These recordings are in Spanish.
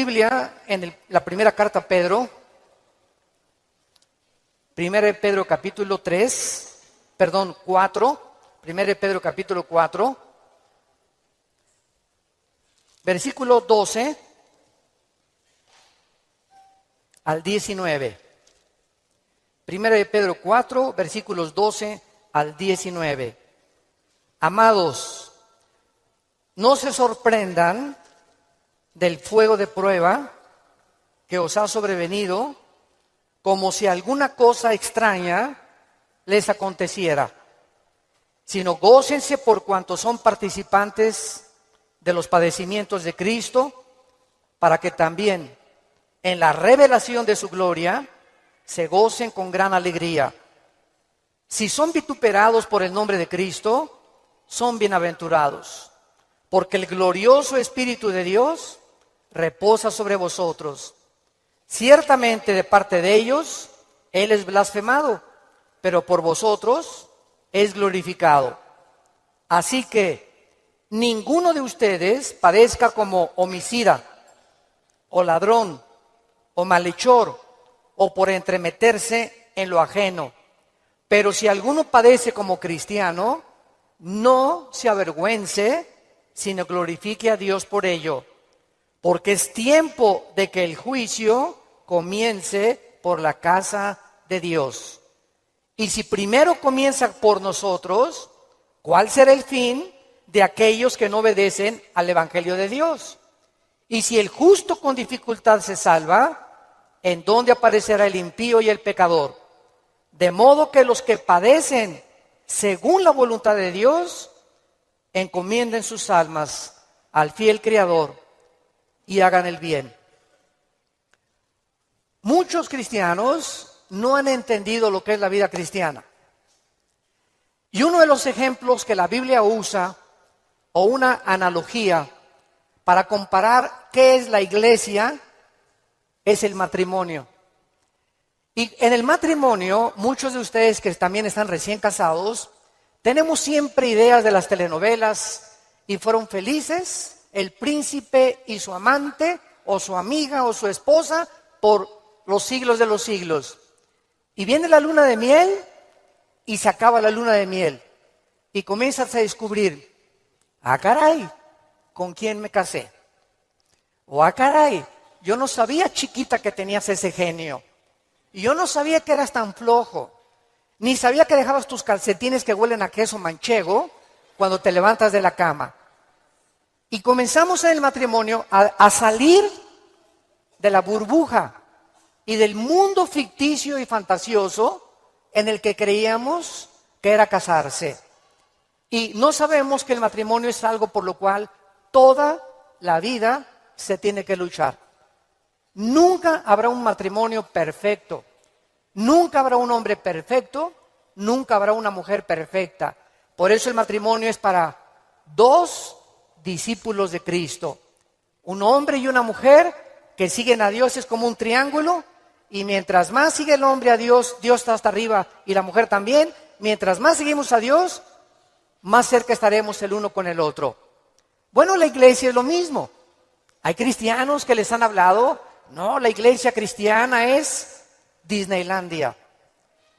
Biblia en la primera carta a Pedro, 1 de Pedro capítulo 4, 1 de Pedro capítulo 4, versículo 12 al 19. 1 de Pedro 4, versículos 12 al 19. Amados, no se sorprendan del fuego de prueba que os ha sobrevenido, como si alguna cosa extraña les aconteciera, sino gócense por cuanto son participantes de los padecimientos de Cristo, para que también en la revelación de su gloria se gocen con gran alegría. Si son vituperados por el nombre de Cristo, son bienaventurados, porque el glorioso Espíritu de Dios reposa sobre vosotros. Ciertamente de parte de ellos, Él es blasfemado, pero por vosotros es glorificado. Así que ninguno de ustedes padezca como homicida, o ladrón, o malhechor, o por entremeterse en lo ajeno. Pero si alguno padece como cristiano, no se avergüence, sino glorifique a Dios por ello. Porque es tiempo de que el juicio comience por la casa de Dios. Y si primero comienza por nosotros, ¿cuál será el fin de aquellos que no obedecen al Evangelio de Dios? Y si el justo con dificultad se salva, ¿en dónde aparecerá el impío y el pecador? De modo que los que padecen según la voluntad de Dios, encomienden sus almas al fiel Creador y hagan el bien. Muchos cristianos no han entendido lo que es la vida cristiana. Y uno de los ejemplos que la Biblia usa, o una analogía para comparar qué es la iglesia, es el matrimonio. Y en el matrimonio, muchos de ustedes que también están recién casados, tenemos siempre ideas de las telenovelas y fueron felices el príncipe y su amante, o su amiga, o su esposa, por los siglos de los siglos. Y viene la luna de miel y se acaba la luna de miel. Y comienzas a descubrir, ah caray, ¿con quién me casé? O ah caray, yo no sabía, chiquita, que tenías ese genio. Y yo no sabía que eras tan flojo. Ni sabía que dejabas tus calcetines que huelen a queso manchego cuando te levantas de la cama. Y comenzamos en el matrimonio a salir de la burbuja y del mundo ficticio y fantasioso en el que creíamos que era casarse. Y no sabemos que el matrimonio es algo por lo cual toda la vida se tiene que luchar. Nunca habrá un matrimonio perfecto. Nunca habrá un hombre perfecto. Nunca habrá una mujer perfecta. Por eso el matrimonio es para dos discípulos de Cristo. Un hombre y una mujer que siguen a Dios, es como un triángulo, y mientras más sigue el hombre a Dios, Dios está hasta arriba y la mujer también. Mientras más seguimos a Dios, más cerca estaremos el uno con el otro. Bueno, la iglesia es lo mismo. Hay cristianos que les han hablado, no, la iglesia cristiana es Disneylandia,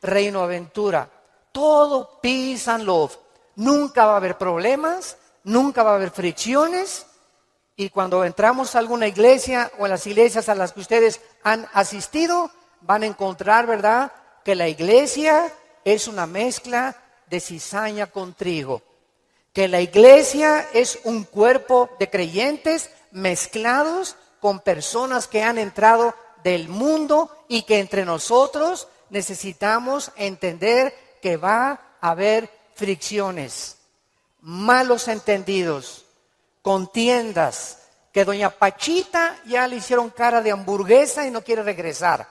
Reino Aventura, todo peace and love. Nunca va a haber problemas, nunca va a haber fricciones. Y cuando entramos a alguna iglesia o en las iglesias a las que ustedes han asistido, van a encontrar, ¿verdad?, que la iglesia es una mezcla de cizaña con trigo. Que la iglesia es un cuerpo de creyentes mezclados con personas que han entrado del mundo y que entre nosotros necesitamos entender que va a haber fricciones, malos entendidos, contiendas, que doña Pachita ya le hicieron cara de hamburguesa y no quiere regresar.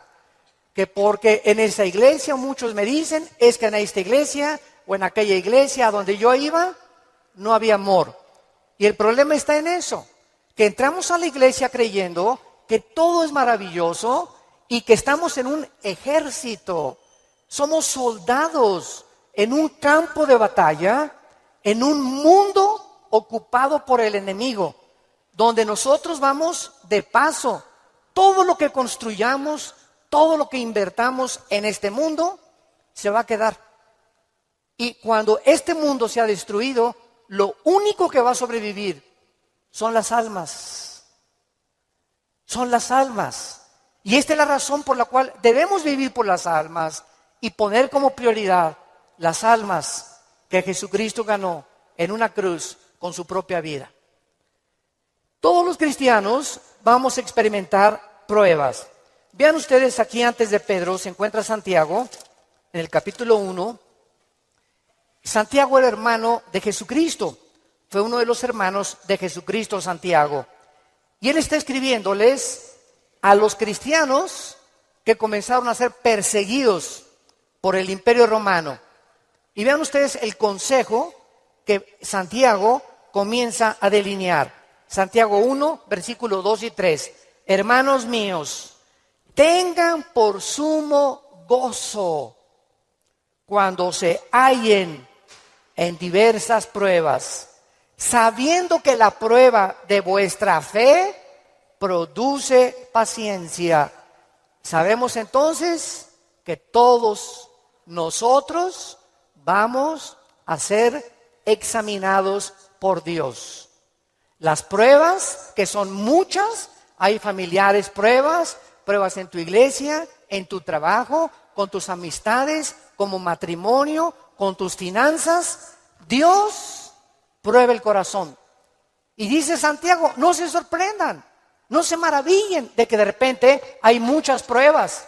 Que porque en esa iglesia, muchos me dicen, es que en esta iglesia o en aquella iglesia a donde yo iba, no había amor. Y el problema está en eso, que entramos a la iglesia creyendo que todo es maravilloso y que estamos en un ejército. Somos soldados en un campo de batalla, en un mundo ocupado por el enemigo. donde nosotros vamos de paso. Todo lo que construyamos, todo lo que invertamos en este mundo, se va a quedar. Y cuando este mundo sea destruido, lo único que va a sobrevivir son las almas. Son las almas. Y esta es la razón por la cual debemos vivir por las almas y poner como prioridad las almas que Jesucristo ganó en una cruz con su propia vida. Todos los cristianos vamos a experimentar pruebas. Vean ustedes aquí antes de Pedro se encuentra Santiago en el capítulo 1. Santiago era hermano de Jesucristo. Fue uno de los hermanos de Jesucristo, Santiago. Y él está escribiéndoles a los cristianos que comenzaron a ser perseguidos por el Imperio Romano. Y vean ustedes el consejo que Santiago comienza a delinear. Santiago 1, versículos 2 y 3. Hermanos míos, tengan por sumo gozo cuando se hallen en diversas pruebas, sabiendo que la prueba de vuestra fe produce paciencia. Sabemos entonces que todos nosotros vamos a ser examinados por Dios. Las pruebas, que son muchas, hay familiares pruebas en tu iglesia, en tu trabajo, con tus amistades, como matrimonio, con tus finanzas. Dios prueba el corazón. Y dice Santiago, no se sorprendan, no se maravillen de que de repente hay muchas pruebas.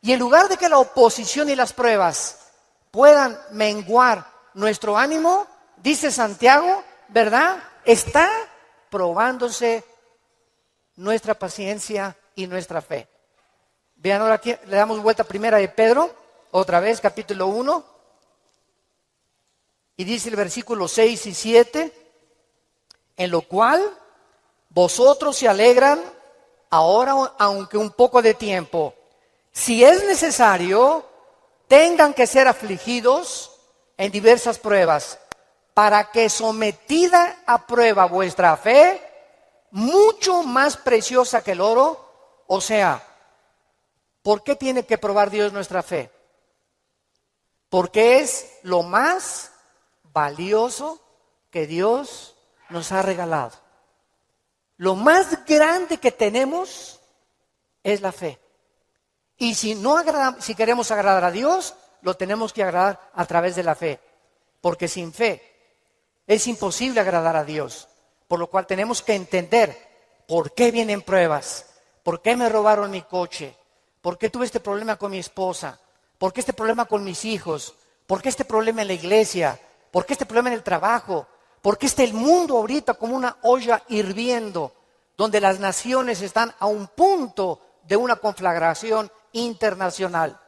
Y en lugar de que la oposición y las pruebas puedan menguar nuestro ánimo, dice Santiago, ¿verdad? Está probándose nuestra paciencia y nuestra fe. Vean ahora aquí, le damos vuelta a primera de Pedro, otra vez, capítulo 1. Y dice el versículo 6 y 7, en lo cual vosotros se alegran ahora, aunque un poco de tiempo. Si es necesario, tengan que ser afligidos en diversas pruebas, para que sometida a prueba vuestra fe, mucho más preciosa que el oro, o sea, ¿por qué tiene que probar Dios nuestra fe? Porque es lo más valioso que Dios nos ha regalado. Lo más grande que tenemos es la fe. Y si queremos agradar a Dios, lo tenemos que agradar a través de la fe. Porque sin fe es imposible agradar a Dios. Por lo cual tenemos que entender por qué vienen pruebas, por qué me robaron mi coche, por qué tuve este problema con mi esposa, por qué este problema con mis hijos, por qué este problema en la iglesia, por qué este problema en el trabajo, por qué está el mundo ahorita como una olla hirviendo, donde las naciones están a un punto de una conflagración internacional.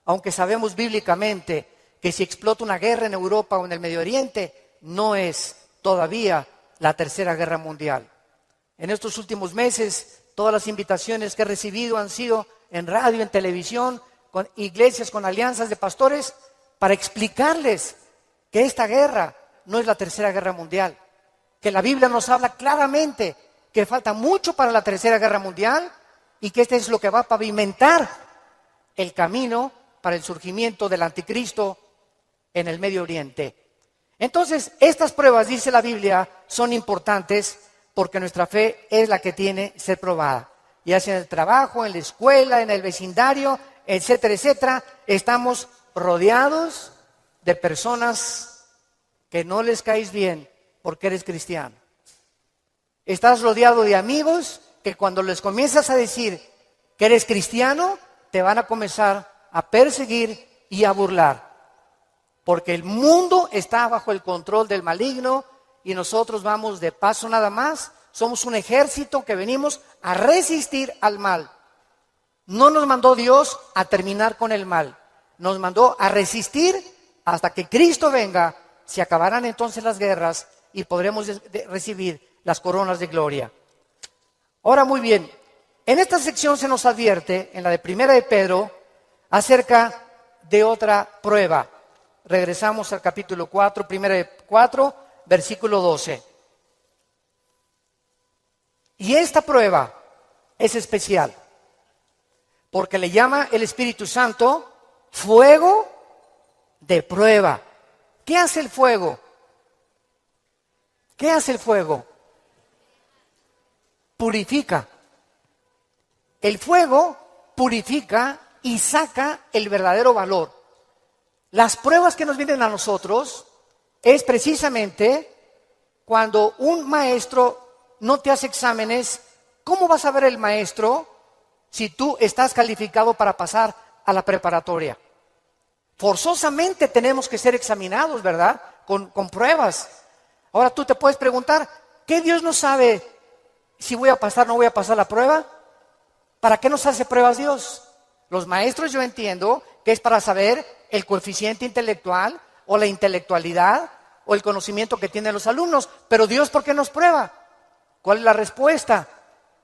Aunque sabemos bíblicamente que si explota una guerra en Europa o en el Medio Oriente, no es todavía la tercera guerra mundial. En estos últimos meses, todas las invitaciones que he recibido han sido en radio, en televisión, con iglesias, con alianzas de pastores, para explicarles que esta guerra no es la tercera guerra mundial, que la Biblia nos habla claramente que falta mucho para la tercera guerra mundial y que este es lo que va a pavimentar el camino para el surgimiento del anticristo en el Medio Oriente. Entonces, estas pruebas, dice la Biblia, son importantes porque nuestra fe es la que tiene que ser probada. Ya sea en el trabajo, en la escuela, en el vecindario, etcétera, etcétera. Estamos rodeados de personas que no les caes bien porque eres cristiano. Estás rodeado de amigos que cuando les comienzas a decir que eres cristiano, te van a comenzar a perseguir y a burlar. Porque el mundo está bajo el control del maligno y nosotros vamos de paso nada más. Somos un ejército que venimos a resistir al mal. No nos mandó Dios a terminar con el mal. Nos mandó a resistir hasta que Cristo venga. Se acabarán entonces las guerras y podremos recibir las coronas de gloria. Ahora muy bien, en esta sección se nos advierte, en la de Primera de Pedro, acerca de otra prueba. Regresamos al capítulo 4, Primera de 4, versículo 12. Y esta prueba es especial, porque le llama el Espíritu Santo fuego de prueba. ¿Qué hace el fuego? ¿Qué hace el fuego? Purifica. El fuego purifica y saca el verdadero valor. Las pruebas que nos vienen a nosotros es precisamente cuando un maestro no te hace exámenes. ¿Cómo vas a ver el maestro si tú estás calificado para pasar a la preparatoria? Forzosamente tenemos que ser examinados, ¿verdad? Con pruebas. Ahora tú te puedes preguntar, ¿qué Dios no sabe si voy a pasar o no voy a pasar la prueba? ¿Para qué nos hace pruebas Dios? Los maestros, yo entiendo que es para saber el coeficiente intelectual o la intelectualidad o el conocimiento que tienen los alumnos. Pero Dios, ¿por qué nos prueba? ¿Cuál es la respuesta?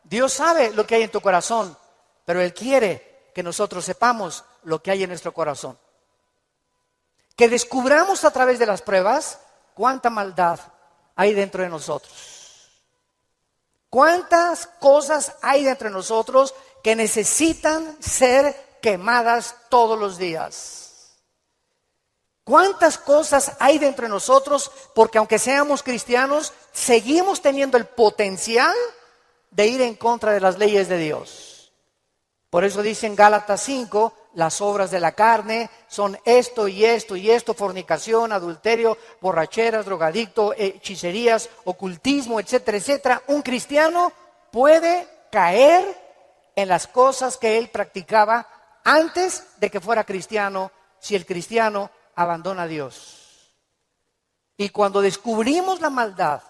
Dios sabe lo que hay en tu corazón, pero Él quiere que nosotros sepamos lo que hay en nuestro corazón. Que descubramos a través de las pruebas cuánta maldad hay dentro de nosotros. Cuántas cosas hay dentro de nosotros que necesitan ser quemadas todos los días. Cuántas cosas hay dentro de nosotros porque aunque seamos cristianos, seguimos teniendo el potencial de ir en contra de las leyes de Dios. Por eso dice en Gálatas 5, las obras de la carne son esto y esto y esto: fornicación, adulterio, borracheras, drogadicto, hechicerías, ocultismo, etcétera, etcétera. Un cristiano puede caer en las cosas que él practicaba antes de que fuera cristiano, si el cristiano abandona a Dios. Y cuando descubrimos la maldad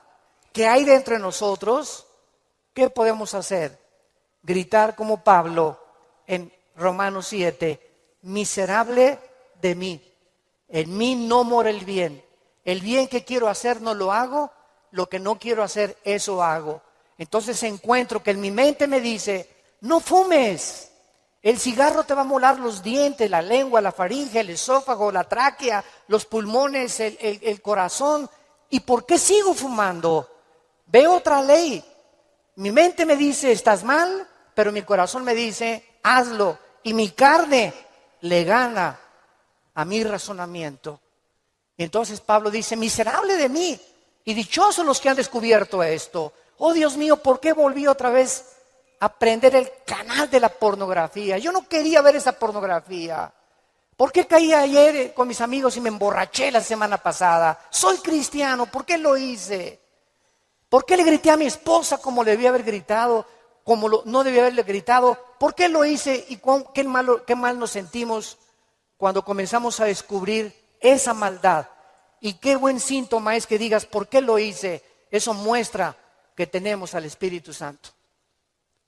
que hay dentro de nosotros, ¿qué podemos hacer? Gritar como Pablo en Romanos 7, miserable de mí, en mí no mora el bien que quiero hacer no lo hago, lo que no quiero hacer eso hago. Entonces encuentro que en mi mente me dice, no fumes, el cigarro te va a molar los dientes, la lengua, la faringe, el esófago, la tráquea, los pulmones, el corazón. ¿Y por qué sigo fumando? Veo otra ley. Mi mente me dice, estás mal, pero mi corazón me dice, hazlo. Y mi carne le gana a mi razonamiento. Y entonces Pablo dice, miserable de mí, y dichosos los que han descubierto esto. Oh Dios mío, ¿por qué volví otra vez a prender el canal de la pornografía? Yo no quería ver esa pornografía. ¿Por qué caí ayer con mis amigos y me emborraché la semana pasada? Soy cristiano, ¿por qué lo hice? ¿Por qué le grité a mi esposa como le debía haber gritado? No debía haberle gritado. ¿Por qué lo hice? Y qué mal nos sentimos cuando comenzamos a descubrir esa maldad. Y qué buen síntoma es que digas, ¿por qué lo hice? Eso muestra que tenemos al Espíritu Santo,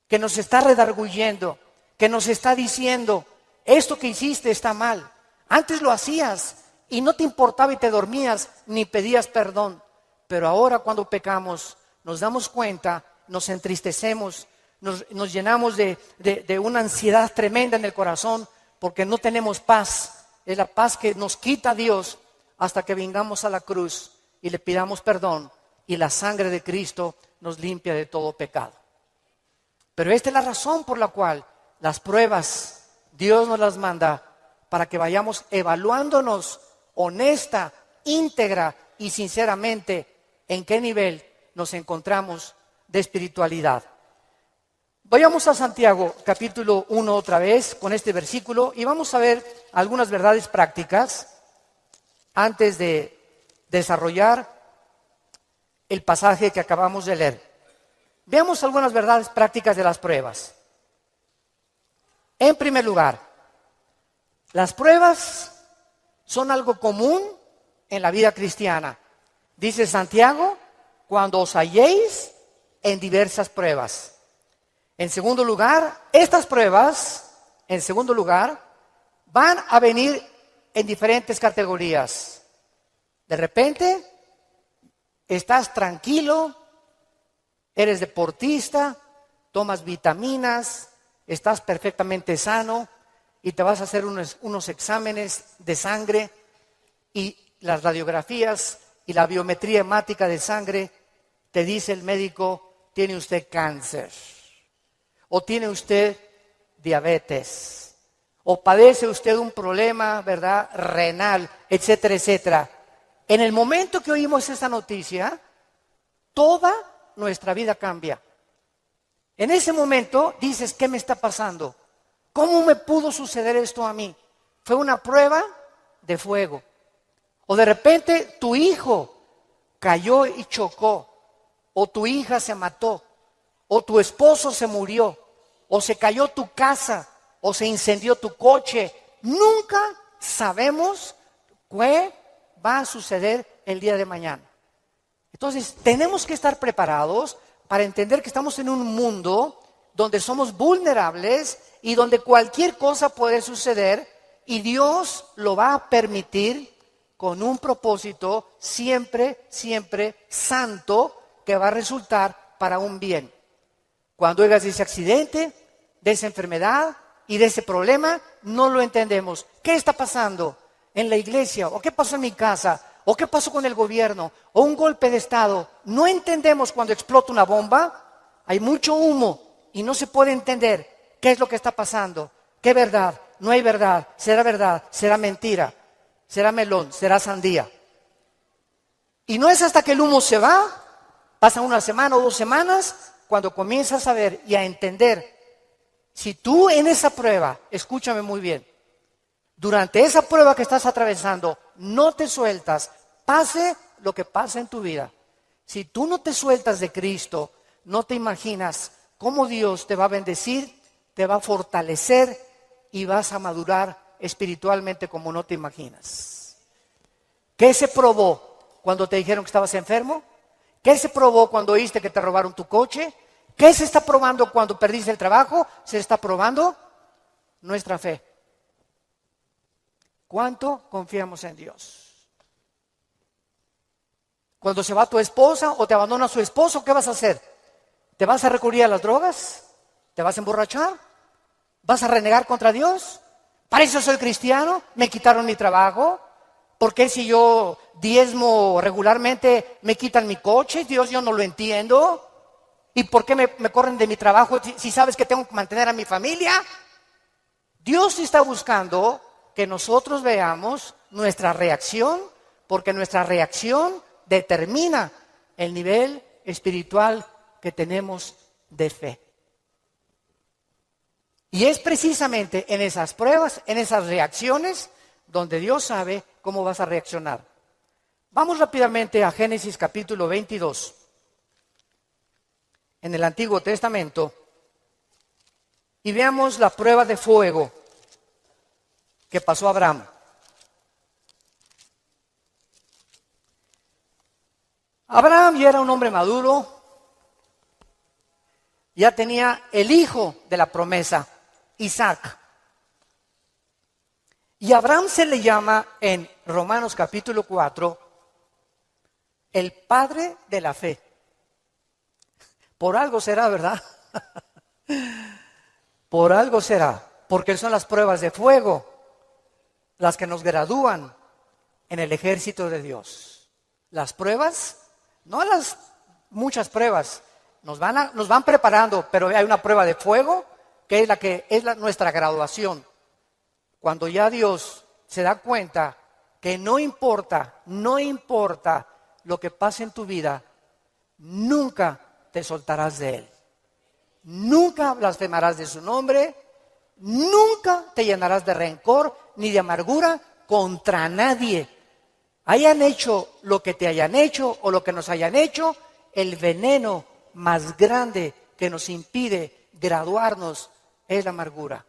que nos está redarguyendo, que nos está diciendo, esto que hiciste está mal. Antes lo hacías y no te importaba y te dormías ni pedías perdón. Pero ahora cuando pecamos nos damos cuenta, nos entristecemos, nos llenamos de una ansiedad tremenda en el corazón porque no tenemos paz. Es la paz que nos quita Dios hasta que vengamos a la cruz y le pidamos perdón y la sangre de Cristo nos limpia de todo pecado. Pero esta es la razón por la cual las pruebas Dios nos las manda para que vayamos evaluándonos honesta, íntegra y sinceramente en qué nivel nos encontramos de espiritualidad. Vayamos a Santiago capítulo 1 otra vez con este versículo y vamos a ver algunas verdades prácticas antes de desarrollar el pasaje que acabamos de leer. Veamos algunas verdades prácticas de las pruebas. En primer lugar, las pruebas son algo común en la vida cristiana. Dice Santiago, cuando os halléis en diversas pruebas. En segundo lugar, estas pruebas, van a venir en diferentes categorías. De repente, estás tranquilo, eres deportista, tomas vitaminas, estás perfectamente sano y te vas a hacer unos exámenes de sangre y las radiografías y la biometría hemática de sangre te dice el médico, tiene usted cáncer, o tiene usted diabetes, o padece usted un problema, ¿verdad?, renal, etcétera, etcétera. En el momento que oímos esa noticia, toda nuestra vida cambia. En ese momento dices, ¿qué me está pasando? ¿Cómo me pudo suceder esto a mí? Fue una prueba de fuego. O de repente tu hijo cayó y chocó, o tu hija se mató, o tu esposo se murió, o se cayó tu casa, o se incendió tu coche. Nunca sabemos qué va a suceder el día de mañana. Entonces, tenemos que estar preparados para entender que estamos en un mundo donde somos vulnerables y donde cualquier cosa puede suceder, y Dios lo va a permitir con un propósito siempre, siempre santo, que va a resultar para un bien. Cuando oigas de ese accidente, de esa enfermedad y de ese problema, no lo entendemos. ¿Qué está pasando en la iglesia? ¿O qué pasó en mi casa? ¿O qué pasó con el gobierno? ¿O un golpe de estado? No entendemos cuando explota una bomba. Hay mucho humo y no se puede entender qué es lo que está pasando. ¿Qué verdad? No hay verdad. ¿Será mentira? ¿Será melón? ¿Será sandía? Y no es hasta que el humo se va, pasan una semana o 2 semanas, cuando comienzas a ver y a entender. Si tú en esa prueba, escúchame muy bien, durante esa prueba que estás atravesando, no te sueltas, pase lo que pase en tu vida. Si tú no te sueltas de Cristo, no te imaginas cómo Dios te va a bendecir, te va a fortalecer y vas a madurar espiritualmente como no te imaginas. ¿Qué se probó cuando te dijeron que estabas enfermo? ¿Qué se probó cuando oíste que te robaron tu coche? ¿Qué se está probando cuando perdiste el trabajo? Se está probando nuestra fe. ¿Cuánto confiamos en Dios? Cuando se va tu esposa o te abandona su esposo, ¿qué vas a hacer? ¿Te vas a recurrir a las drogas? ¿Te vas a emborrachar? ¿Vas a renegar contra Dios? ¿Para eso soy cristiano? ¿Me quitaron mi trabajo? ¿Por qué si yo diezmo regularmente me quitan mi coche? Dios, yo no lo entiendo. ¿Y por qué me corren de mi trabajo si sabes que tengo que mantener a mi familia? Dios está buscando que nosotros veamos nuestra reacción, porque nuestra reacción determina el nivel espiritual que tenemos de fe. Y es precisamente en esas pruebas, en esas reacciones, donde Dios sabe cómo vas a reaccionar. Vamos rápidamente a Génesis capítulo 22. En el Antiguo Testamento, y veamos la prueba de fuego que pasó a Abraham. Abraham ya era un hombre maduro, ya tenía el hijo de la promesa, Isaac. Y a Abraham se le llama en Romanos capítulo 4 el padre de la fe. Por algo será, ¿verdad? Por algo será, porque son las pruebas de fuego las que nos gradúan en el ejército de Dios. Las pruebas, no las muchas pruebas, nos van preparando, pero hay una prueba de fuego que es nuestra graduación. Cuando ya Dios se da cuenta que no importa lo que pase en tu vida, nunca te soltarás de Él. Nunca blasfemarás de su nombre, nunca te llenarás de rencor ni de amargura contra nadie. Hayan hecho lo que te hayan hecho o lo que nos hayan hecho, el veneno más grande que nos impide graduarnos es la amargura.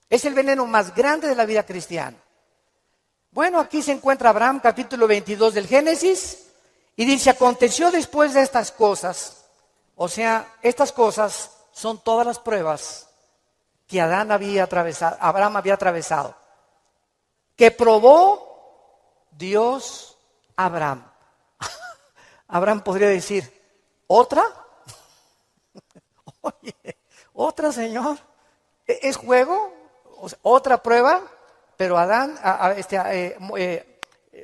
Es el veneno más grande de la vida cristiana. Bueno, aquí se encuentra Abraham, capítulo 22 del Génesis, y dice, aconteció después de estas cosas, o sea, estas cosas son todas las pruebas que Abraham había atravesado, que probó Dios a Abraham. Abraham podría decir, ¿otra? Oye, ¿otra, Señor? ¿Es juego? O sea, ¿otra prueba? Pero Adán,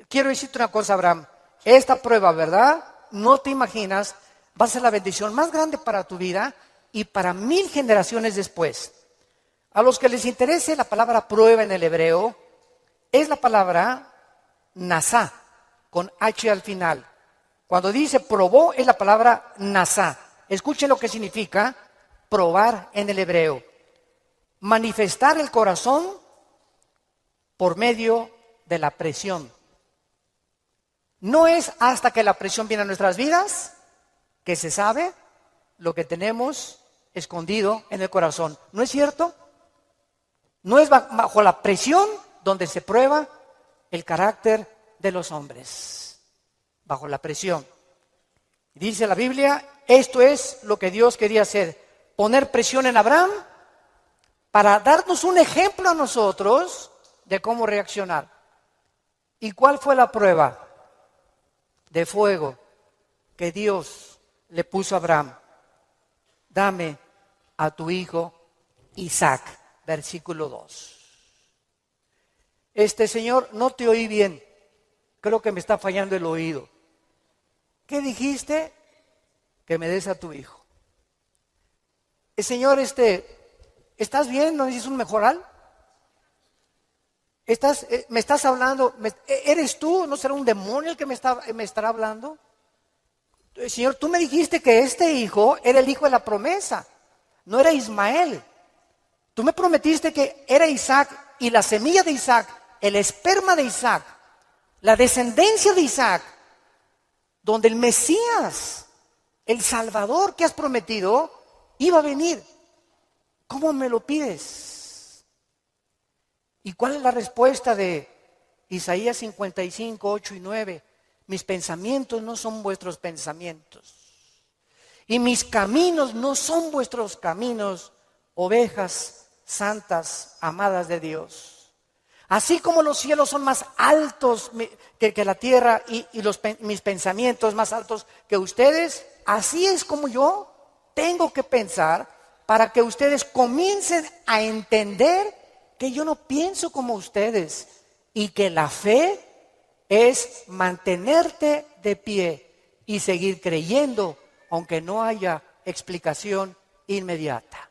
quiero decirte una cosa, Abraham, esta prueba, ¿verdad? No te imaginas va a ser la bendición más grande para tu vida y para 1000 generaciones después. A los que les interese la palabra prueba en el hebreo, es la palabra nasá, con H al final. Cuando dice probó, es la palabra nasá. Escuchen lo que significa probar en el hebreo. Manifestar el corazón por medio de la presión. No es hasta que la presión viene a nuestras vidas que se sabe lo que tenemos escondido en el corazón. ¿No es cierto? No es bajo la presión donde se prueba el carácter de los hombres. Bajo la presión. Dice la Biblia, esto es lo que Dios quería hacer. Poner presión en Abraham para darnos un ejemplo a nosotros de cómo reaccionar. ¿Y cuál fue la prueba de fuego que Dios le puso a Abraham? Dame a tu hijo Isaac, versículo 2. Señor, no te oí bien. Creo que me está fallando el oído. ¿Qué dijiste? Que me des a tu hijo. Señor, ¿estás bien? ¿No necesitas un mejoral? ¿Me estás hablando? ¿Eres tú? ¿No será un demonio el que me estará hablando? Señor, tú me dijiste que este hijo era el hijo de la promesa, no era Ismael. Tú me prometiste que era Isaac y la semilla de Isaac, el esperma de Isaac, la descendencia de Isaac, donde el Mesías, el Salvador que has prometido, iba a venir. ¿Cómo me lo pides? ¿Y cuál es la respuesta de Isaías 55, 8 y 9? Mis pensamientos no son vuestros pensamientos, y mis caminos no son vuestros caminos, ovejas santas, amadas de Dios. Así como los cielos son más altos que la tierra y mis pensamientos más altos que ustedes, así es como yo tengo que pensar para que ustedes comiencen a entender que yo no pienso como ustedes y que la fe es mantenerte de pie y seguir creyendo aunque no haya explicación inmediata.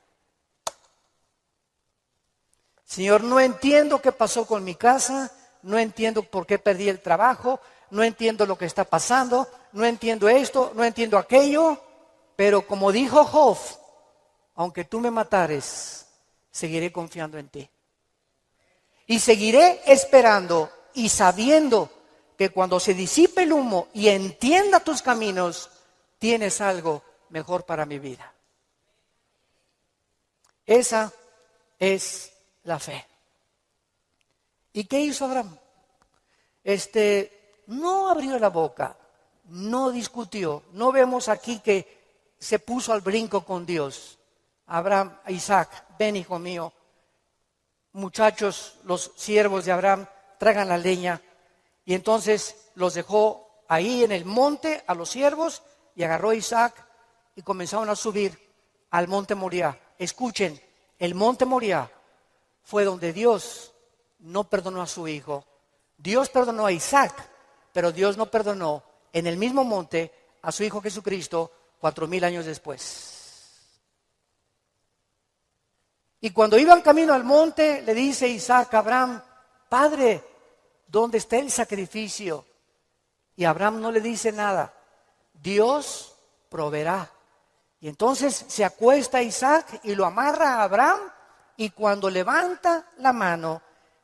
Señor, no entiendo qué pasó con mi casa, no entiendo por qué perdí el trabajo, no entiendo lo que está pasando, no entiendo esto, no entiendo aquello, pero como dijo Job, aunque tú me matares, seguiré confiando en ti. Y seguiré esperando y sabiendo que cuando se disipe el humo y entienda tus caminos, tienes algo mejor para mi vida. Esa es la fe. ¿Y qué hizo Abraham? No abrió la boca, no discutió. No vemos aquí que se puso al brinco con Dios. Abraham, Isaac, ven hijo mío. Muchachos, los siervos de Abraham, traigan la leña. Y entonces los dejó ahí en el monte a los siervos y agarró a Isaac y comenzaron a subir al monte Moriah. Escuchen, el monte Moriah fue donde Dios no perdonó a su hijo. Dios perdonó a Isaac, pero Dios no perdonó en el mismo monte a su hijo Jesucristo 4000 años después. Y cuando iban camino al monte, le dice Isaac a Abraham, Padre, ¿dónde está el sacrificio? Y Abraham no le dice nada. Dios proveerá. Y entonces se acuesta Isaac y lo amarra a Abraham, y cuando levanta la mano,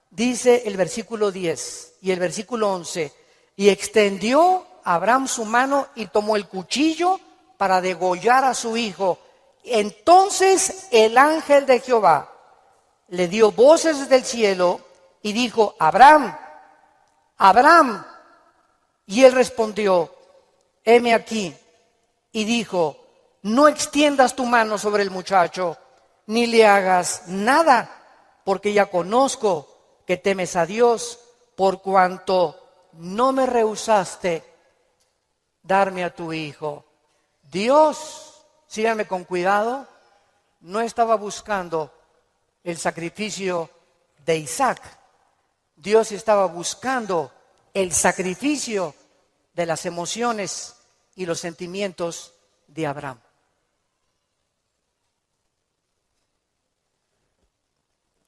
dice el versículo 10 y el versículo 11, y extendió Abraham su mano y tomó el cuchillo para degollar a su hijo. Entonces el ángel de Jehová le dio voces desde el cielo y dijo, Abraham, Abraham. Y él respondió, heme aquí. Y dijo, no extiendas tu mano sobre el muchacho, ni le hagas nada, porque ya conozco que temes a Dios, por cuanto no me rehusaste darme a tu hijo. Dios, síganme con cuidado, no estaba buscando el sacrificio de Isaac. Dios estaba buscando el sacrificio de las emociones y los sentimientos de Abraham.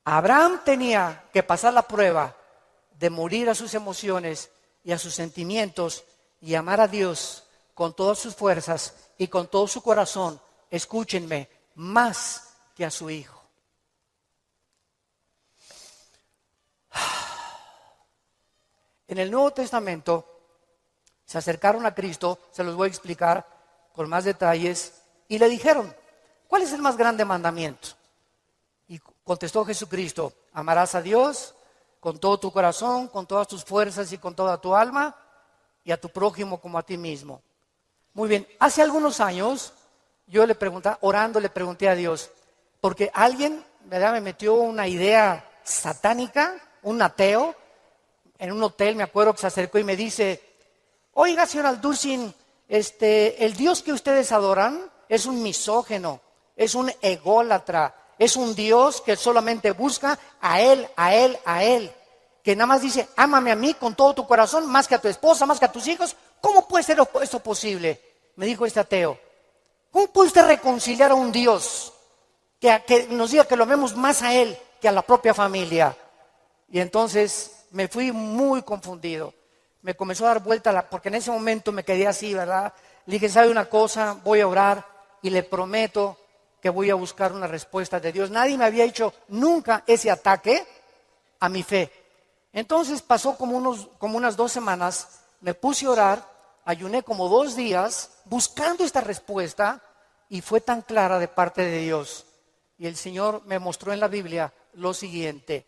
Abraham tenía que pasar la prueba de morir a sus emociones y a sus sentimientos y amar a Dios con todas sus fuerzas y con todo su corazón, escúchenme, más que a su hijo. En el Nuevo Testamento se acercaron a Cristo, se los voy a explicar con más detalles, y le dijeron, ¿cuál es el más grande mandamiento? Y contestó Jesucristo, amarás a Dios con todo tu corazón, con todas tus fuerzas y con toda tu alma, y a tu prójimo como a ti mismo. Muy bien, hace algunos años yo le pregunté, orando le pregunté a Dios, porque alguien, ¿verdad?, me metió una idea satánica, un ateo, en un hotel, me acuerdo que se acercó y me dice, oiga, señor Alducin, el Dios que ustedes adoran es un misógeno, es un ególatra, es un Dios que solamente busca a Él, que nada más dice, ámame a mí con todo tu corazón, más que a tu esposa, más que a tus hijos. ¿Cómo puede ser esto posible? Me dijo este ateo. ¿Cómo puede usted reconciliar a un Dios que nos diga que lo amemos más a Él que a la propia familia? Y entonces me fui muy confundido. Me comenzó a dar vuelta, porque en ese momento me quedé así, ¿verdad? Le dije, ¿sabe una cosa? Voy a orar y le prometo que voy a buscar una respuesta de Dios. Nadie me había hecho nunca ese ataque a mi fe. Entonces pasó como unas 2 semanas, me puse a orar, ayuné como 2 días buscando esta respuesta y fue tan clara de parte de Dios. Y el Señor me mostró en la Biblia lo siguiente.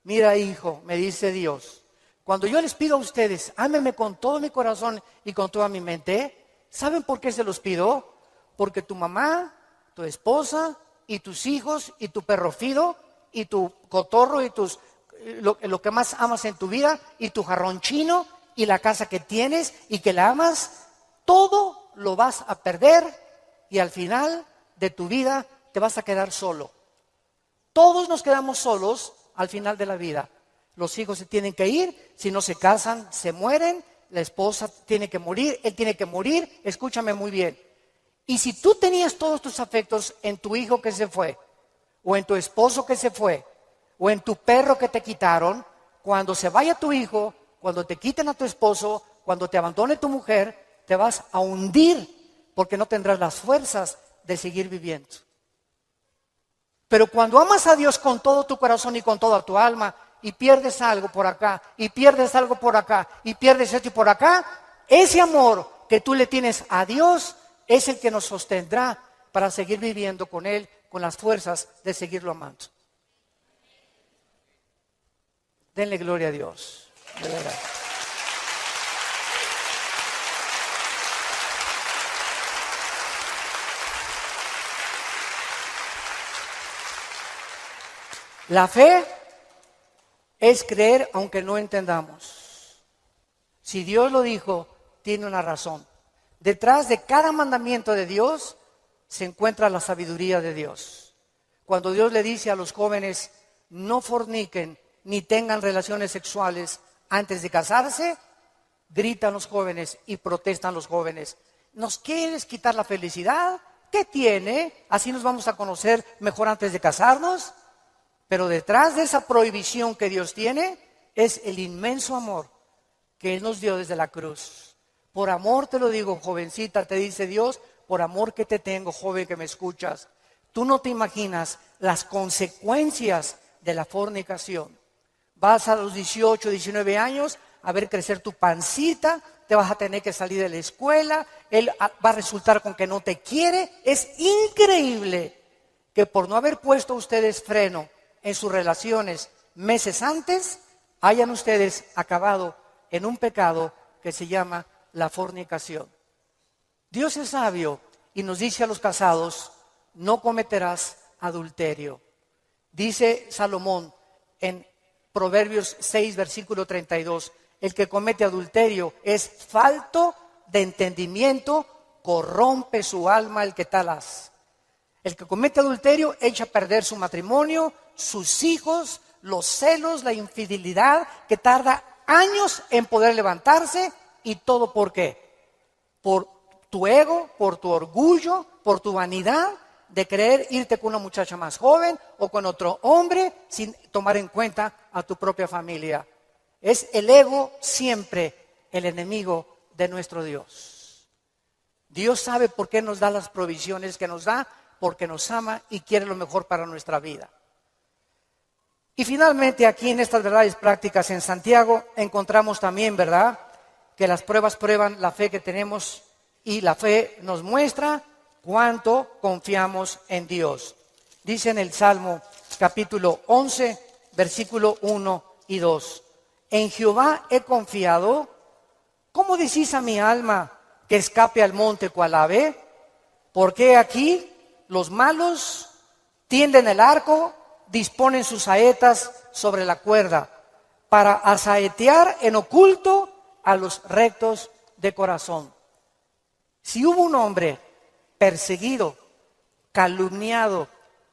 Mira, hijo, me dice Dios, cuando yo les pido a ustedes, ámenme con todo mi corazón y con toda mi mente, ¿saben por qué se los pido? Porque tu mamá, tu esposa y tus hijos y tu perro Fido y tu cotorro y lo que más amas en tu vida y tu jarrón chino y la casa que tienes y que la amas, todo lo vas a perder y al final de tu vida te vas a quedar solo. Todos nos quedamos solos al final de la vida. Los hijos se tienen que ir, si no se casan, se mueren, la esposa tiene que morir, él tiene que morir, escúchame muy bien. Y si tú tenías todos tus afectos en tu hijo que se fue, o en tu esposo que se fue, o en tu perro que te quitaron, cuando se vaya tu hijo, cuando te quiten a tu esposo, cuando te abandone tu mujer, te vas a hundir porque no tendrás las fuerzas de seguir viviendo. Pero cuando amas a Dios con todo tu corazón y con toda tu alma, y pierdes algo por acá, y pierdes algo por acá, y pierdes esto y por acá, ese amor que tú le tienes a Dios es el que nos sostendrá para seguir viviendo con Él, con las fuerzas de seguirlo amando. Denle gloria a Dios, de verdad. La fe es creer aunque no entendamos. Si Dios lo dijo, tiene una razón. Detrás de cada mandamiento de Dios se encuentra la sabiduría de Dios. Cuando Dios le dice a los jóvenes, no forniquen ni tengan relaciones sexuales antes de casarse, gritan los jóvenes y protestan los jóvenes. ¿Nos quieres quitar la felicidad? ¿Qué tiene? ¿Así nos vamos a conocer mejor antes de casarnos? Pero detrás de esa prohibición que Dios tiene es el inmenso amor que Él nos dio desde la cruz. Por amor te lo digo, jovencita, te dice Dios, por amor que te tengo, joven que me escuchas. Tú no te imaginas las consecuencias de la fornicación. Vas a los 18, 19 años a ver crecer tu pancita, te vas a tener que salir de la escuela, él va a resultar con que no te quiere. Es increíble que por no haber puesto ustedes freno en sus relaciones meses antes, hayan ustedes acabado en un pecado que se llama la fornicación. Dios es sabio y nos dice a los casados, no cometerás adulterio. Dice Salomón en Proverbios 6, versículo 32, el que comete adulterio es falto de entendimiento, corrompe su alma el que tal hace. El que comete adulterio echa a perder su matrimonio, sus hijos, los celos, la infidelidad, que tarda años en poder levantarse. ¿Y todo por qué? Por tu ego, por tu orgullo, por tu vanidad de querer irte con una muchacha más joven o con otro hombre sin tomar en cuenta a tu propia familia. Es el ego siempre el enemigo de nuestro Dios. Dios sabe por qué nos da las provisiones que nos da, porque nos ama y quiere lo mejor para nuestra vida. Y finalmente aquí en estas verdades prácticas en Santiago encontramos también, ¿verdad?, que las pruebas prueban la fe que tenemos y la fe nos muestra cuánto confiamos en Dios. Dice en el Salmo capítulo 11, versículo 1 y 2. En Jehová he confiado. ¿Cómo decís a mi alma que escape al monte cual ave? Porque aquí los malos tienden el arco, disponen sus saetas sobre la cuerda para asaetear en oculto a los rectos de corazón. Si hubo un hombre perseguido, calumniado,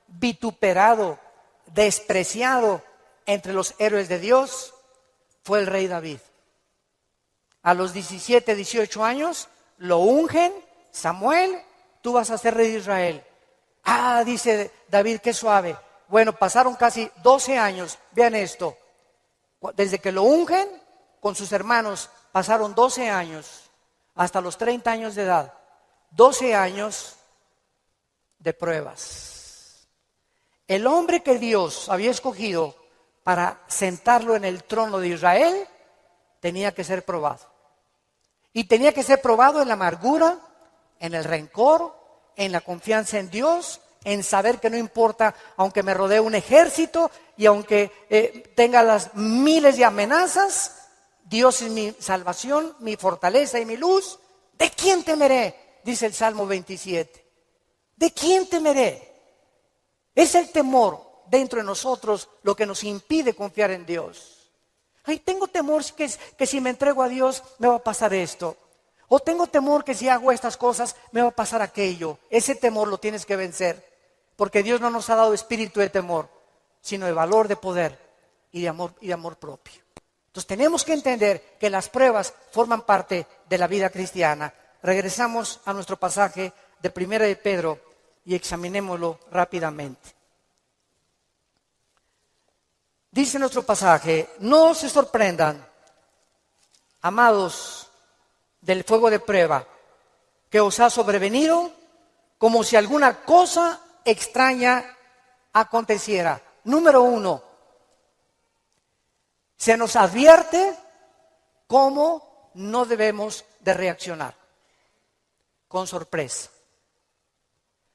vituperado, despreciado entre los héroes de Dios, fue el rey David. A los 17, 18 años lo ungen, Samuel, tú vas a ser rey de Israel. Ah, dice David, qué suave. Bueno, pasaron casi 12 años, vean esto, desde que lo ungen con sus hermanos, pasaron 12 años, hasta los 30 años de edad, 12 años de pruebas. El hombre que Dios había escogido para sentarlo en el trono de Israel, tenía que ser probado. Y tenía que ser probado en la amargura, en el rencor, en la confianza en Dios, en saber que no importa, aunque me rodee un ejército y aunque tenga las miles de amenazas, Dios es mi salvación, mi fortaleza y mi luz. ¿De quién temeré? Dice el Salmo 27. ¿De quién temeré? Es el temor dentro de nosotros lo que nos impide confiar en Dios. Ay, tengo temor que si me entrego a Dios me va a pasar esto. O tengo temor que si hago estas cosas me va a pasar aquello. Ese temor lo tienes que vencer. Porque Dios no nos ha dado espíritu de temor, sino de valor, de poder y de amor propio. Entonces tenemos que entender que las pruebas forman parte de la vida cristiana. Regresamos a nuestro pasaje de 1 de Pedro y examinémoslo rápidamente. Dice nuestro pasaje, no se sorprendan, amados, del fuego de prueba que os ha sobrevenido, como si alguna cosa extraña aconteciera. Número 1. Se nos advierte cómo no debemos de reaccionar. Con sorpresa.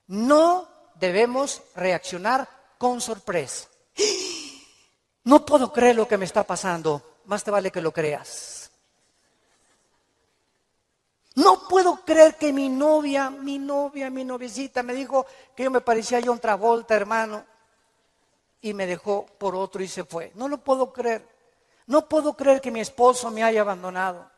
No debemos reaccionar con sorpresa. No puedo creer lo que me está pasando. Más te vale que lo creas. No puedo creer que mi noviecita me dijo que yo me parecía a John Travolta, hermano, y me dejó por otro y se fue. No lo puedo creer. No puedo creer que mi esposo me haya abandonado.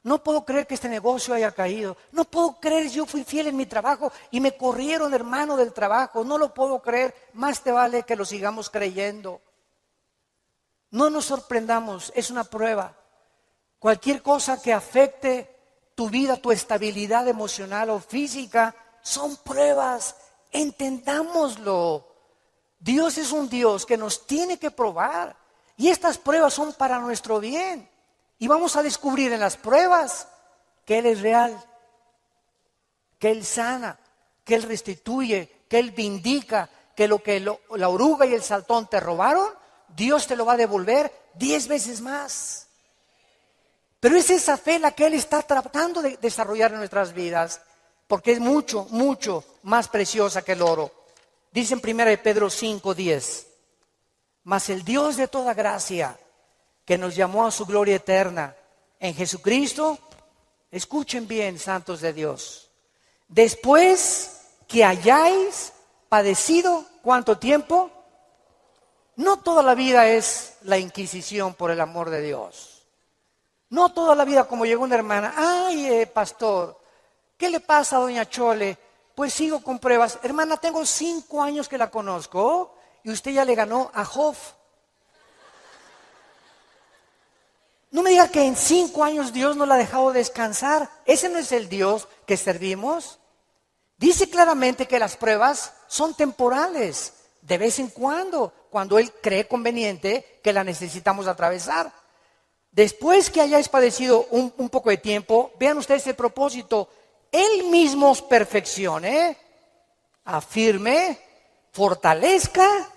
No puedo creer que este negocio haya caído. No puedo creer que yo fui fiel en mi trabajo y me corrieron, hermano, del trabajo. No lo puedo creer. Más te vale que lo sigamos creyendo. No nos sorprendamos, es una prueba. Cualquier cosa que afecte tu vida, tu estabilidad emocional o física, son pruebas. Entendámoslo. Dios es un Dios que nos tiene que probar. Y estas pruebas son para nuestro bien. Y vamos a descubrir en las pruebas que Él es real, que Él sana, que Él restituye, que Él vindica, que la oruga y el saltón te robaron, Dios te lo va a devolver 10 veces más. Pero es esa fe la que Él está tratando de desarrollar en nuestras vidas, porque es mucho, mucho más preciosa que el oro. Dice en 1 de Pedro 5:10. Mas el Dios de toda gracia, que nos llamó a su gloria eterna en Jesucristo, escuchen bien, santos de Dios, después que hayáis padecido, ¿cuánto tiempo? No toda la vida es la Inquisición por el amor de Dios. No toda la vida como llegó una hermana, ay, pastor, ¿qué le pasa a doña Chole? Pues sigo con pruebas. Hermana, tengo 5 años que la conozco. Y usted ya le ganó a Job. No me diga que en 5 años Dios no la ha dejado descansar. Ese no es el Dios que servimos. Dice claramente que las pruebas son temporales, de vez en cuando Él cree conveniente que la necesitamos atravesar. Después que hayáis padecido un poco de tiempo, vean ustedes el propósito. Él mismo os perfeccione, afirme, fortalezca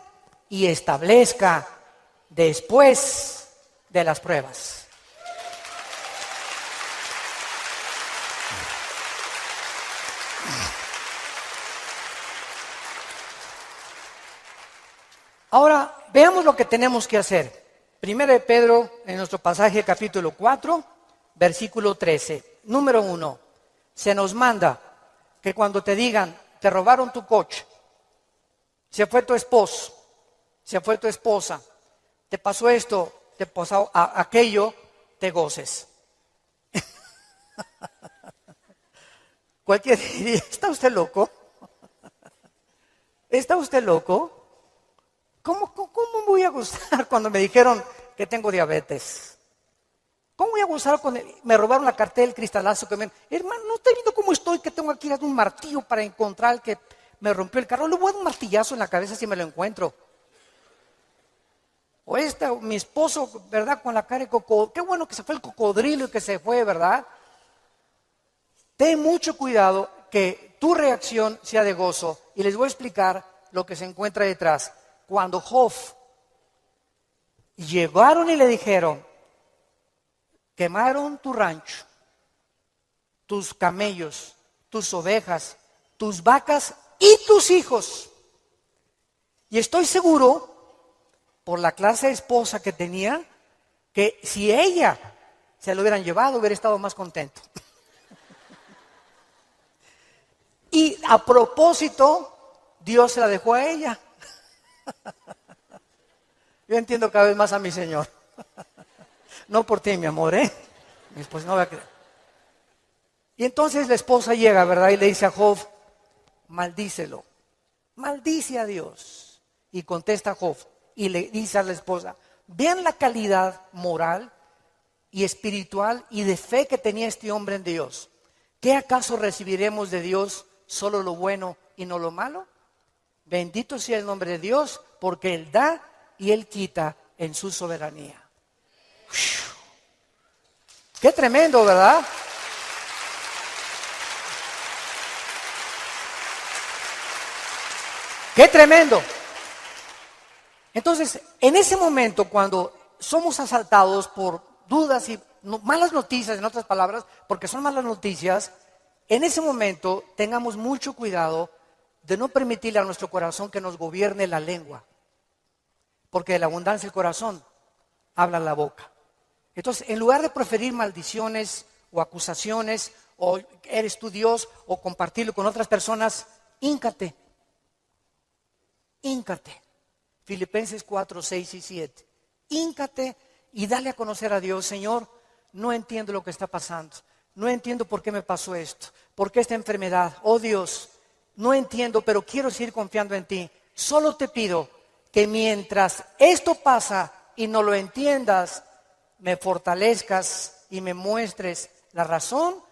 y establezca después de las pruebas. Ahora, veamos lo que tenemos que hacer. Primero de Pedro, en nuestro pasaje capítulo 4, versículo 13. Número 1, se nos manda que cuando te digan, te robaron tu coche, se fue tu esposo, se fue tu esposa, te pasó esto, te pasó aquello, te goces. Cualquiera diría, ¿está usted loco? ¿Está usted loco? ¿Cómo voy a gozar cuando me dijeron que tengo diabetes? ¿Cómo voy a gozar cuando me robaron la cartera, el cristalazo que me... Hermano, ¿no está viendo cómo estoy? Que tengo aquí un martillo para encontrar el que me rompió el carro. Le voy a dar un martillazo en la cabeza si me lo encuentro. O mi esposo, ¿verdad? Con la cara de cocodrilo. Qué bueno que se fue el cocodrilo y que se fue, ¿verdad? Ten mucho cuidado que tu reacción sea de gozo. Y les voy a explicar lo que se encuentra detrás. Cuando Job llegaron y le dijeron, quemaron tu rancho, tus camellos, tus ovejas, tus vacas y tus hijos. Y estoy seguro, por la clase de esposa que tenía, que si ella se lo hubieran llevado, hubiera estado más contento. Y a propósito, Dios se la dejó a ella. Yo entiendo cada vez más a mi Señor. No por ti, mi amor, ¿eh? Mi esposa no va a creer. Y entonces la esposa llega, ¿verdad? Y le dice a Job, maldícelo. Maldice a Dios. Y contesta Job y le dice a la esposa, vean la calidad moral y espiritual y de fe que tenía este hombre en Dios. ¿Qué acaso recibiremos de Dios solo lo bueno y no lo malo? Bendito sea el nombre de Dios, porque Él da y Él quita en su soberanía. Qué tremendo, ¿verdad? Qué tremendo. Entonces, en ese momento, cuando somos asaltados por dudas y malas noticias, en otras palabras, porque son malas noticias, en ese momento tengamos mucho cuidado de no permitirle a nuestro corazón que nos gobierne la lengua, porque de la abundancia del corazón habla la boca. Entonces, en lugar de proferir maldiciones o acusaciones, o eres tú Dios, o compartirlo con otras personas, híncate. Filipenses 4, 6 y 7. Híncate y dale a conocer a Dios, Señor, no entiendo lo que está pasando. No entiendo por qué me pasó esto, por qué esta enfermedad. Oh Dios, no entiendo, pero quiero seguir confiando en ti. Solo te pido que mientras esto pasa y no lo entiendas, me fortalezcas y me muestres la razón.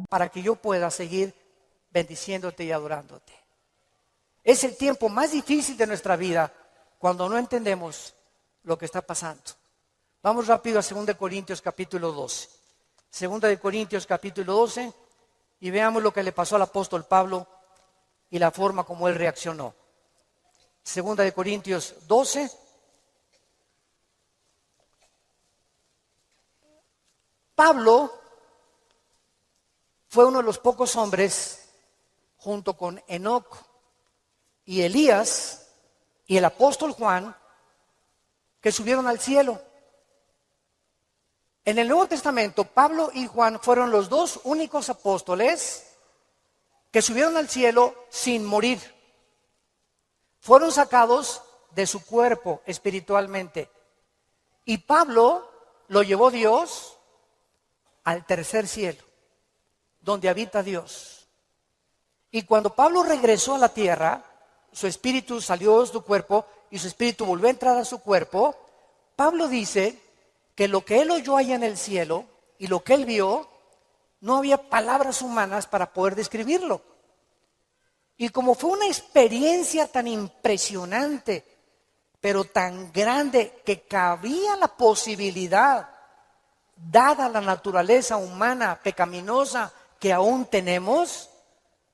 Para que yo pueda seguir bendiciéndote y adorándote. Es el tiempo más difícil de nuestra vida cuando no entendemos lo que está pasando. Vamos rápido a 2 Corintios capítulo 12. 2 Corintios capítulo 12 y veamos lo que le pasó al apóstol Pablo y la forma como él reaccionó. 2 Corintios 12. Pablo fue uno de los pocos hombres, junto con Enoc y Elías y el apóstol Juan, que subieron al cielo. En el Nuevo Testamento, Pablo y Juan fueron los dos únicos apóstoles que subieron al cielo sin morir. Fueron sacados de su cuerpo espiritualmente. Y Pablo lo llevó Dios al tercer cielo, donde habita Dios. Y cuando Pablo regresó a la tierra, su espíritu salió de su cuerpo y su espíritu volvió a entrar a su cuerpo. Pablo dice que lo que él oyó allá en el cielo y lo que él vio, no había palabras humanas para poder describirlo. Y como fue una experiencia tan impresionante, pero tan grande, que cabía la posibilidad, dada la naturaleza humana pecaminosa que aún tenemos,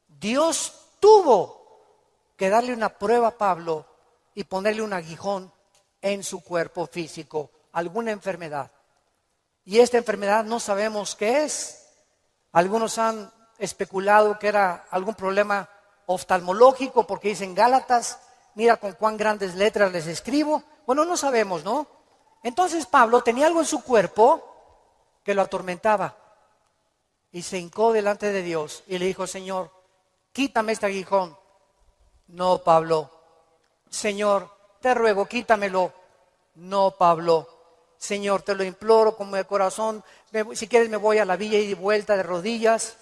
Dios tuvo que darle una prueba a Pablo y ponerle un aguijón en su cuerpo físico, alguna enfermedad. Y esta enfermedad no sabemos qué es. Algunos han especulado que era algún problema oftalmológico, porque dicen Gálatas, mira con cuán grandes letras les escribo. Bueno, no sabemos, ¿no? Entonces Pablo tenía algo en su cuerpo que lo atormentaba y se hincó delante de Dios y le dijo: Señor, quítame este aguijón. No, Pablo. Señor, te ruego, quítamelo. No, Pablo. Señor, te lo imploro con mi corazón. Si quieres me voy a la villa y de vuelta de rodillas.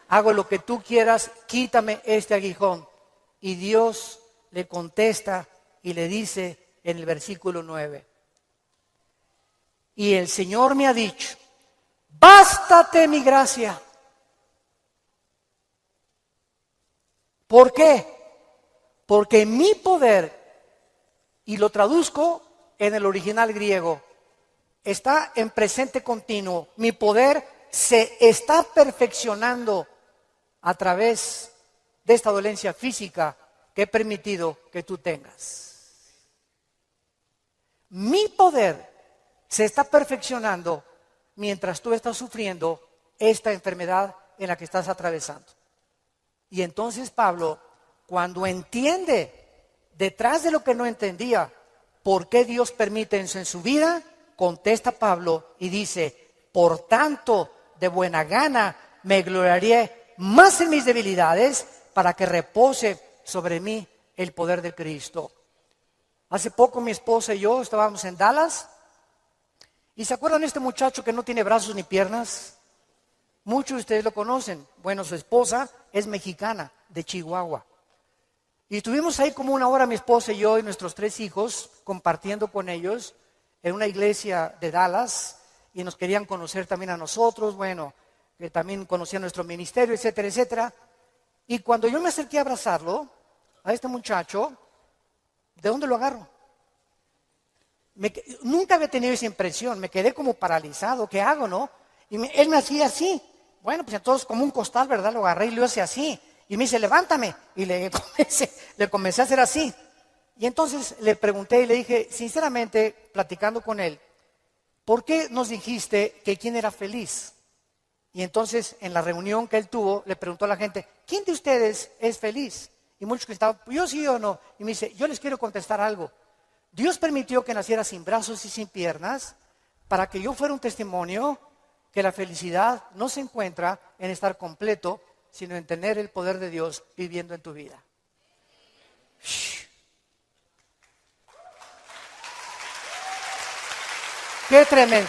Hago lo que tú quieras, quítame este aguijón. Y Dios le contesta y le dice en el versículo 9: y el Señor me ha dicho, bástate mi gracia. ¿Por qué? Porque mi poder, y lo traduzco en el original griego, está en presente continuo. Mi poder se está perfeccionando a través de esta dolencia física que he permitido que tú tengas. Mi poder se está perfeccionando mientras tú estás sufriendo esta enfermedad en la que estás atravesando. Y entonces Pablo, cuando entiende, detrás de lo que no entendía, por qué Dios permite eso en su vida, contesta Pablo y dice: por tanto, de buena gana me gloriaré más en mis debilidades, para que repose sobre mí el poder de Cristo. Hace poco mi esposa y yo estábamos en Dallas, y ¿se acuerdan de este muchacho que no tiene brazos ni piernas? Muchos de ustedes lo conocen. Bueno, su esposa es mexicana, de Chihuahua. Y estuvimos ahí como una hora mi esposa y yo y nuestros 3 hijos compartiendo con ellos en una iglesia de Dallas, y nos querían conocer también a nosotros, bueno, que también conocían nuestro ministerio, etcétera, etcétera. Y cuando yo me acerqué a abrazarlo, a este muchacho, ¿de dónde lo agarro? Nunca había tenido esa impresión, me quedé como paralizado, ¿qué hago, no? Y él me hacía así. Bueno, pues entonces como un costal, ¿verdad? Lo agarré y lo hice así. Y me dice, levántame. Y le comencé a hacer así. Y entonces le pregunté y le dije, sinceramente, platicando con él, ¿por qué nos dijiste que quién era feliz? Y entonces en la reunión que él tuvo, le preguntó a la gente, ¿quién de ustedes es feliz? Y muchos que estaban, yo sí o no. Y me dice, yo les quiero contestar algo. Dios permitió que naciera sin brazos y sin piernas para que yo fuera un testimonio que la felicidad no se encuentra en estar completo, sino en tener el poder de Dios viviendo en tu vida. ¡Qué tremendo!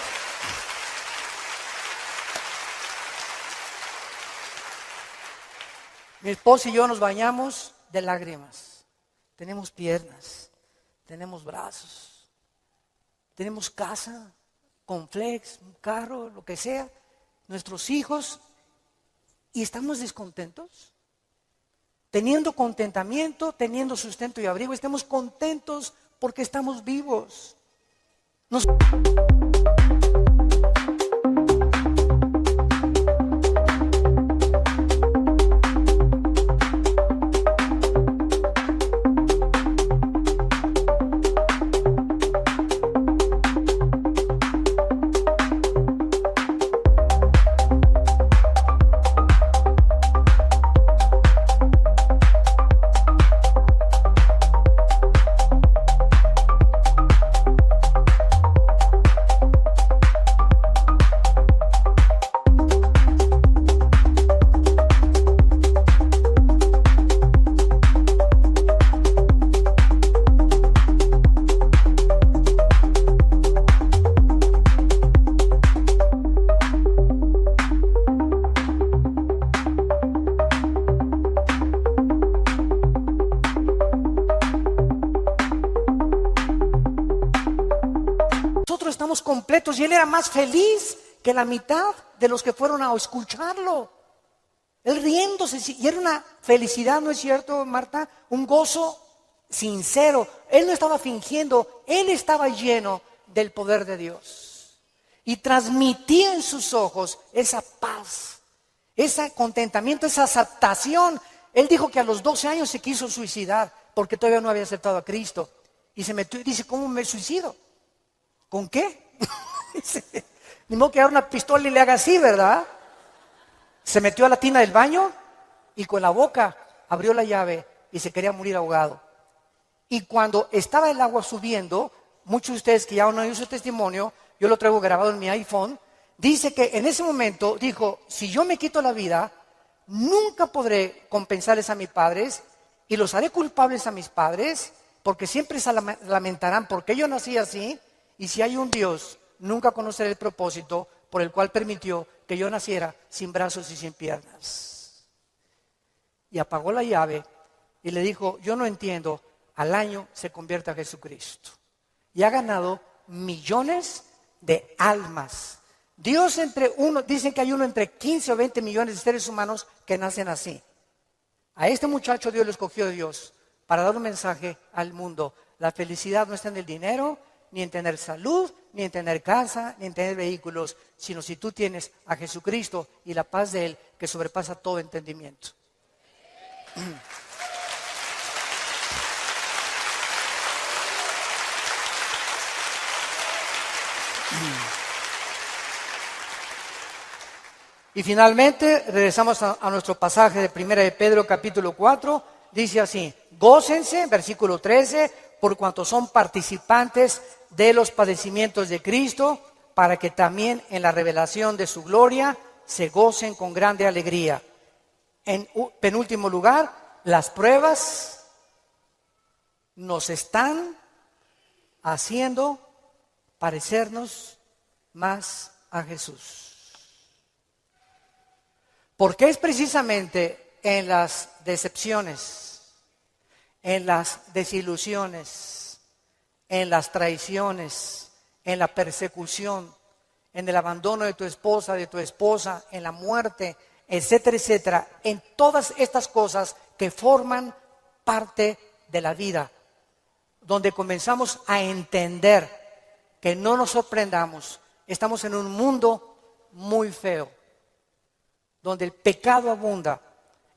Mi esposa y yo nos bañamos de lágrimas. Tenemos piernas, tenemos brazos, tenemos casa, con flex, un carro, lo que sea, nuestros hijos, y estamos descontentos. Teniendo contentamiento, teniendo sustento y abrigo, estamos contentos porque estamos vivos. Nos- Nosotros estamos completos y él era más feliz que la mitad de los que fueron a escucharlo. Él riéndose, y era una felicidad, ¿no es cierto, Marta? Un gozo sincero. Él no estaba fingiendo, él estaba lleno del poder de Dios. Y transmitía en sus ojos esa paz, ese contentamiento, esa aceptación. Él dijo que a los 12 años se quiso suicidar porque todavía no había aceptado a Cristo. Y se metió y dice, ¿cómo me suicido? ¿Con qué? Ni modo que agarre una pistola y le haga así, ¿verdad? Se metió a la tina del baño y con la boca abrió la llave y se quería morir ahogado. Y cuando estaba el agua subiendo, muchos de ustedes que ya han oído su testimonio, yo lo traigo grabado en mi iPhone, dice que en ese momento dijo, si yo me quito la vida, nunca podré compensarles a mis padres y los haré culpables a mis padres, porque siempre se lamentarán porque yo nací así, y si hay un Dios, nunca conoceré el propósito por el cual permitió que yo naciera sin brazos y sin piernas. Y apagó la llave y le dijo, yo no entiendo, al año se convierte a Jesucristo. Y ha ganado millones de almas. Dios dicen que hay uno entre 15 o 20 millones de seres humanos que nacen así. A este muchacho Dios lo escogió Dios para dar un mensaje al mundo. La felicidad no está en el dinero, ni en tener salud, ni en tener casa, ni en tener vehículos, sino si tú tienes a Jesucristo y la paz de Él que sobrepasa todo entendimiento. Y finalmente regresamos a nuestro pasaje de 1 de Pedro capítulo 4, dice así, gócense, versículo 13, por cuanto son participantes de los padecimientos de Cristo, para que también en la revelación de su gloria se gocen con grande alegría. En penúltimo lugar, las pruebas nos están haciendo parecernos más a Jesús. Porque es precisamente en las decepciones, en las desilusiones, en las traiciones, en la persecución, en el abandono de tu esposa, en la muerte, etcétera, etcétera, en todas estas cosas que forman parte de la vida, donde comenzamos a entender que no nos sorprendamos, estamos en un mundo muy feo, donde el pecado abunda.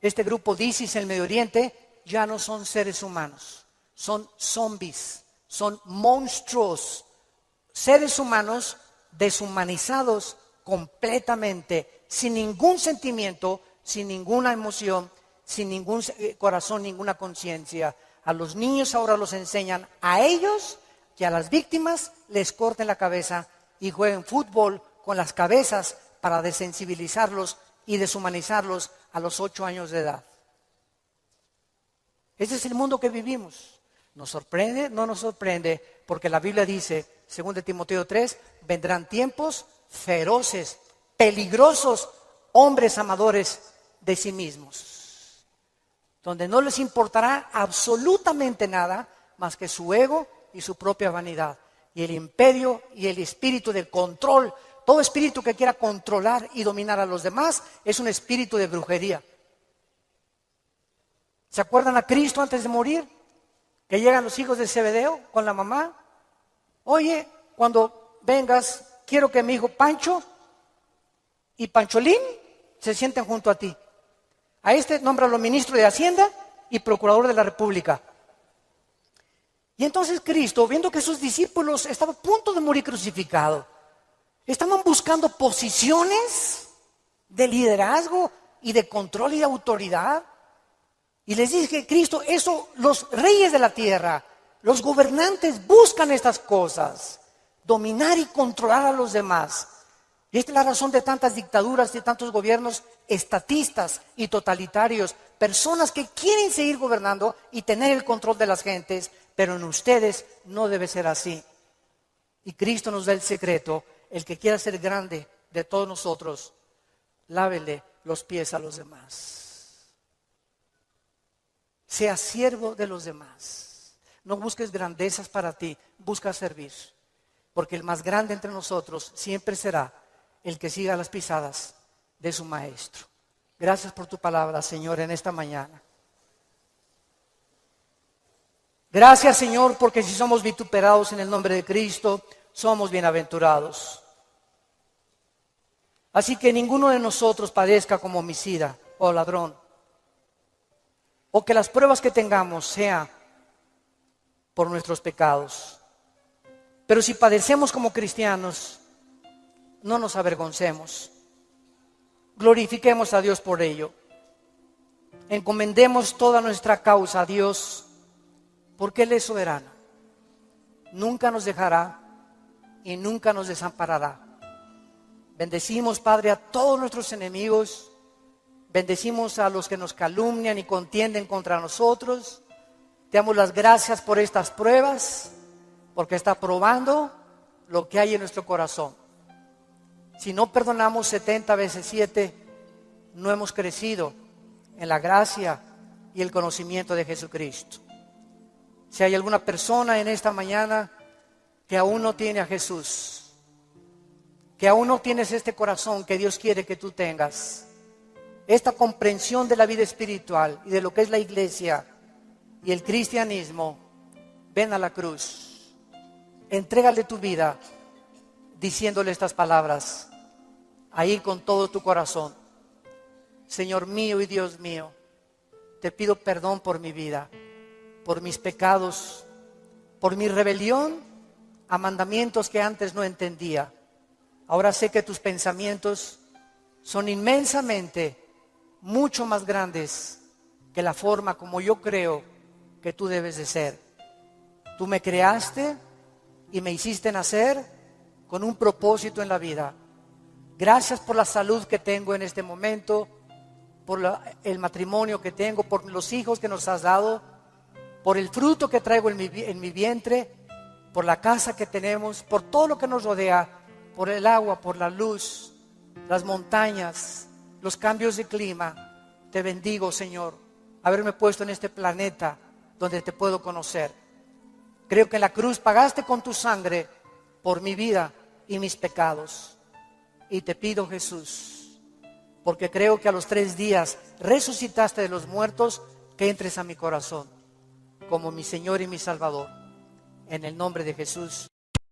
Este grupo de ISIS en el Medio Oriente ya no son seres humanos, son zombies, son monstruos, seres humanos deshumanizados completamente, sin ningún sentimiento, sin ninguna emoción, sin ningún corazón, ninguna conciencia. A los niños ahora los enseñan a ellos y a las víctimas les corten la cabeza y jueguen fútbol con las cabezas para desensibilizarlos y deshumanizarlos a los 8 años de edad. Ese es el mundo que vivimos. ¿Nos sorprende? No nos sorprende, porque la Biblia dice, 2 Timoteo 3, vendrán tiempos feroces, peligrosos, hombres amadores de sí mismos, donde no les importará absolutamente nada más que su ego y su propia vanidad, y el imperio y el espíritu del control. Todo espíritu que quiera controlar y dominar a los demás es un espíritu de brujería. ¿Se acuerdan a Cristo antes de morir? Que llegan los hijos de Zebedeo con la mamá. Oye, cuando vengas, quiero que mi hijo Pancho y Pancholín se sienten junto a ti. A este nómbralo ministro de Hacienda y procurador de la República. Y entonces Cristo, viendo que sus discípulos estaban a punto de morir crucificados, estaban buscando posiciones de liderazgo y de control y de autoridad. Y les dice Cristo, eso los reyes de la tierra, los gobernantes buscan estas cosas, dominar y controlar a los demás. Y esta es la razón de tantas dictaduras, de tantos gobiernos estatistas y totalitarios, personas que quieren seguir gobernando y tener el control de las gentes, pero en ustedes no debe ser así. Y Cristo nos da el secreto, el que quiera ser grande de todos nosotros, lávele los pies a los demás. Sea siervo de los demás. No busques grandezas para ti, busca servir. Porque el más grande entre nosotros siempre será el que siga las pisadas de su maestro. Gracias por tu palabra, Señor, en esta mañana. Gracias, Señor, porque si somos vituperados en el nombre de Cristo, somos bienaventurados. Así que ninguno de nosotros padezca como homicida o ladrón, o que las pruebas que tengamos sean por nuestros pecados. Pero si padecemos como cristianos, no nos avergoncemos. Glorifiquemos a Dios por ello. Encomendemos toda nuestra causa a Dios, porque Él es soberano. Nunca nos dejará y nunca nos desamparará. Bendecimos, Padre, a todos nuestros enemigos. Bendecimos a los que nos calumnian y contienden contra nosotros. Te damos las gracias por estas pruebas, porque está probando lo que hay en nuestro corazón. Si no perdonamos 70 veces 7, no hemos crecido en la gracia y el conocimiento de Jesucristo. Si hay alguna persona en esta mañana que aún no tiene a Jesús, que aún no tienes este corazón que Dios quiere que tú tengas, esta comprensión de la vida espiritual y de lo que es la iglesia y el cristianismo, ven a la cruz, entrégale tu vida diciéndole estas palabras, ahí con todo tu corazón. Señor mío y Dios mío, te pido perdón por mi vida, por mis pecados, por mi rebelión a mandamientos que antes no entendía. Ahora sé que tus pensamientos son inmensamente mucho más grandes que la forma como yo creo que tú debes de ser. Tú me creaste y me hiciste nacer con un propósito en la vida. Gracias por la salud que tengo en este momento, por el matrimonio que tengo, por los hijos que nos has dado, por el fruto que traigo en mi vientre, por la casa que tenemos, por todo lo que nos rodea, por el agua, por la luz, las montañas, los cambios de clima. Te bendigo, Señor, haberme puesto en este planeta donde te puedo conocer. Creo que en la cruz pagaste con tu sangre por mi vida y mis pecados. Y te pido, Jesús, porque creo que a los 3 días resucitaste de los muertos, que entres a mi corazón como mi Señor y mi Salvador. En el nombre de Jesús.